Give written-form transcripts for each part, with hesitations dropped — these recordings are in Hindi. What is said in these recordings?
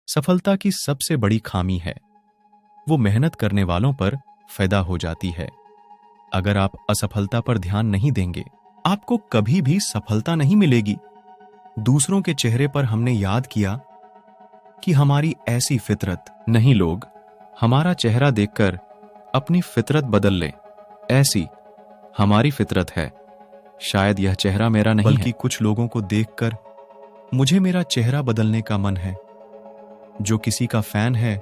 सफलता की सबसे बड़ी खामी है वो मेहनत करने वालों पर फिदा हो जाती है। अगर आप असफलता पर ध्यान नहीं देंगे, आपको कभी भी सफलता नहीं मिलेगी। दूसरों के चेहरे पर हमने याद किया कि हमारी ऐसी फितरत नहीं, लोग हमारा चेहरा देखकर अपनी फितरत बदल लें, ऐसी हमारी फितरत है। शायद यह चेहरा मेरा नहीं बल्कि कुछ लोगों को देखकर मुझे मेरा चेहरा बदलने का मन है। जो किसी का फैन है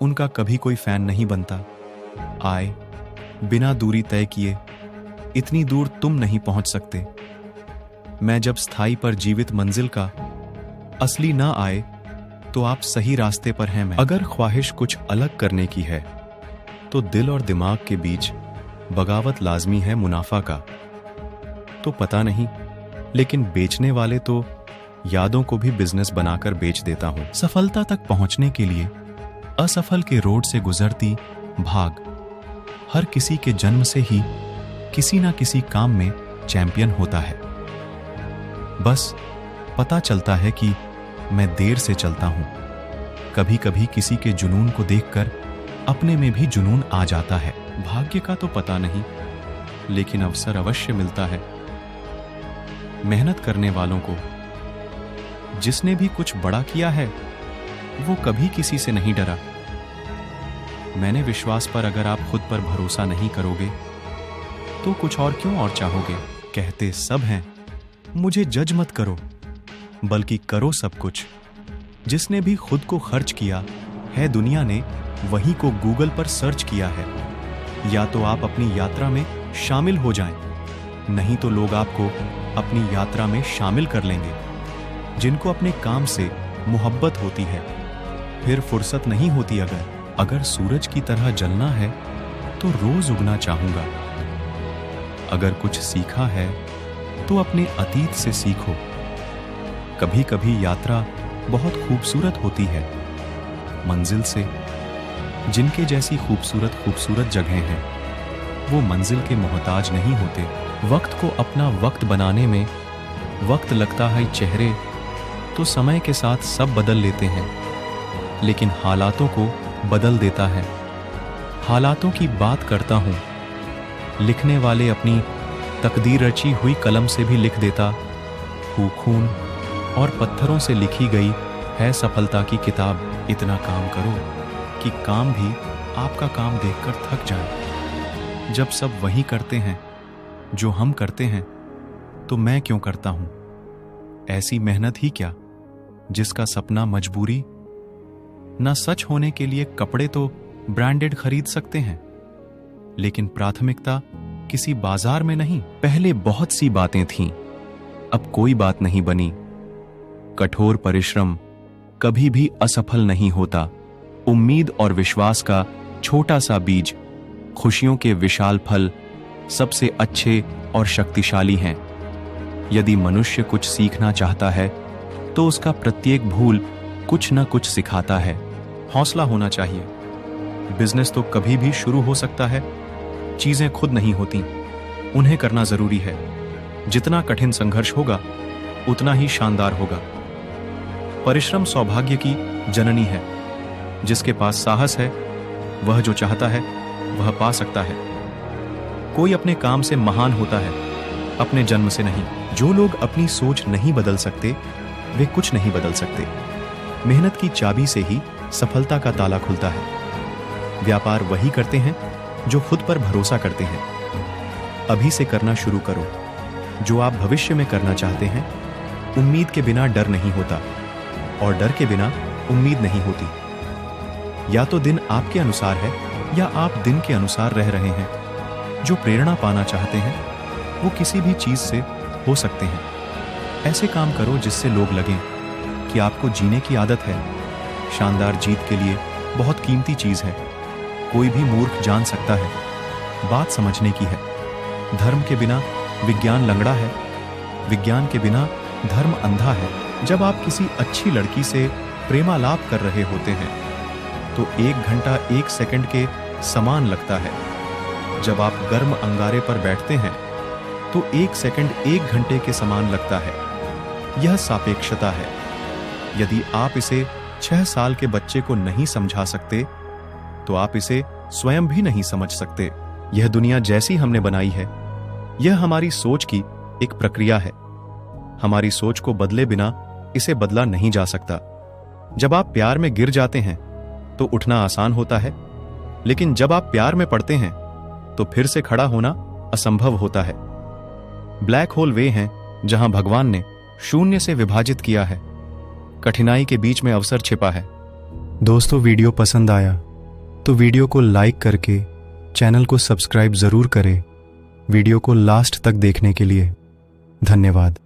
उनका कभी कोई फैन नहीं बनता। आए बिना दूरी तय किए इतनी दूर तुम नहीं पहुंच सकते। मैं जब स्थाई पर जीवित मंजिल का असली ना आए तो आप सही रास्ते पर हैं। मैं अगर ख्वाहिश कुछ अलग करने की है तो दिल और दिमाग के बीच बगावत लाजमी है मुनाफा का। तो पता नहीं, लेकिन बेचने वाले तो यादों को भी बिजनेस बनाकर बेच देता हूं। सफलता तक पहुंचने के लिए असफल के रोड से गुजरती भाग हर किसी के जन्म से ही किसी ना किसी काम में चैंपियन होता है। बस पता चलता है कि मैं देर से चलता हूं। कभी कभी किसी के जुनून को देखकर अपने में भी जुनून आ जाता है। भाग्य का तो पता नहीं, लेकिन अवसर अवश्य मिलता है। मेहनत करने वालों को, जिसने भी कुछ बड़ा किया है वो कभी किसी से नहीं डरा। मैंने विश्वास पर अगर आप खुद पर भरोसा नहीं करोगे तो कुछ और क्यों और चाहोगे। कहते सब हैं मुझे जज मत करो, बल्कि करो सब कुछ। जिसने भी खुद को खर्च किया है दुनिया ने वही को गूगल पर सर्च किया है। या तो आप अपनी यात्रा में शामिल हो जाएं, नहीं तो लोग आपको अपनी यात्रा में शामिल कर लेंगे। जिनको अपने काम से मोहब्बत होती है फिर फुर्सत नहीं होती। अगर सूरज की तरह जलना है तो रोज उगना चाहूंगा। अगर कुछ सीखा है तो अपने अतीत से सीखो। कभी कभी यात्रा बहुत खूबसूरत होती है मंजिल से। जिनके जैसी खूबसूरत जगहें हैं वो मंजिल के मोहताज नहीं होते। वक्त को अपना वक्त बनाने में वक्त लगता है। चेहरे तो समय के साथ सब बदल लेते हैं, लेकिन हालातों को बदल देता है। हालातों की बात करता हूं, लिखने वाले अपनी तकदीर रची हुई कलम से भी लिख देता हूं। खून और पत्थरों से लिखी गई है सफलता की किताब। इतना काम करो कि काम भी आपका काम देखकर थक जाए। जब सब वही करते हैं जो हम करते हैं तो मैं क्यों करता हूं ऐसी मेहनत ही क्या जिसका सपना मजबूरी। ना सच होने के लिए कपड़े तो ब्रांडेड खरीद सकते हैं, लेकिन प्राथमिकता किसी बाजार में नहीं। पहले बहुत सी बातें थीं, अब कोई बात नहीं बनी। कठोर परिश्रम कभी भी असफल नहीं होता। उम्मीद और विश्वास का छोटा सा बीज खुशियों के विशाल फल सबसे अच्छे और शक्तिशाली हैं। यदि मनुष्य कुछ सीखना चाहता है तो उसका प्रत्येक भूल कुछ न कुछ सिखाता है। हौसला होना चाहिए। बिजनेस तो कभी भी शुरू हो सकता है। चीजें खुद नहीं होती, उन्हें करना जरूरी है। जितना कठिन संघर्ष होगा उतना ही शानदार होगा। परिश्रम सौभाग्य की जननी है। जिसके पास साहस है वह जो चाहता है वह पा सकता है। कोई अपने काम से महान होता है, अपने जन्म से नहीं। जो लोग अपनी सोच नहीं बदल सकते वे कुछ नहीं बदल सकते। मेहनत की चाबी से ही सफलता का ताला खुलता है। व्यापार वही करते हैं जो खुद पर भरोसा करते हैं। अभी से करना शुरू करो जो आप भविष्य में करना चाहते हैं। उम्मीद के बिना डर नहीं होता और डर के बिना उम्मीद नहीं होती। या तो दिन आपके अनुसार है या आप दिन के अनुसार रह रहे हैं। जो प्रेरणा पाना चाहते हैं वो किसी भी चीज से हो सकते हैं। ऐसे काम करो जिससे लोग लगें कि आपको जीने की आदत है। शानदार जीत के लिए बहुत कीमती चीज है। कोई भी मूर्ख जान सकता है, बात समझने की है। धर्म के बिना विज्ञान लंगड़ा है, विज्ञान के बिना धर्म अंधा है। जब आप किसी अच्छी लड़की से प्रेमालाप कर रहे होते हैं तो 1 घंटा 1 सेकंड के समान लगता है। जब आप गर्म अंगारे पर बैठते हैं तो 1 सेकंड 1 घंटे के समान लगता है। यह सापेक्षता है। यदि आप इसे 6 साल के बच्चे को नहीं समझा सकते तो आप इसे स्वयं भी नहीं समझ सकते। यह दुनिया जैसी हमने बनाई है, यह हमारी सोच की एक प्रक्रिया है। हमारी सोच को बदले बिना इसे बदला नहीं जा सकता। जब आप प्यार में गिर जाते हैं तो उठना आसान होता है, लेकिन जब आप प्यार में पड़ते हैं तो फिर से खड़ा होना असंभव होता है। ब्लैक होल वे हैं जहां भगवान ने शून्य से विभाजित किया है। कठिनाई के बीच में अवसर छिपा है। दोस्तों, वीडियो पसंद आया तो वीडियो को लाइक करके चैनल को सब्सक्राइब जरूर करें। वीडियो को लास्ट तक देखने के लिए धन्यवाद।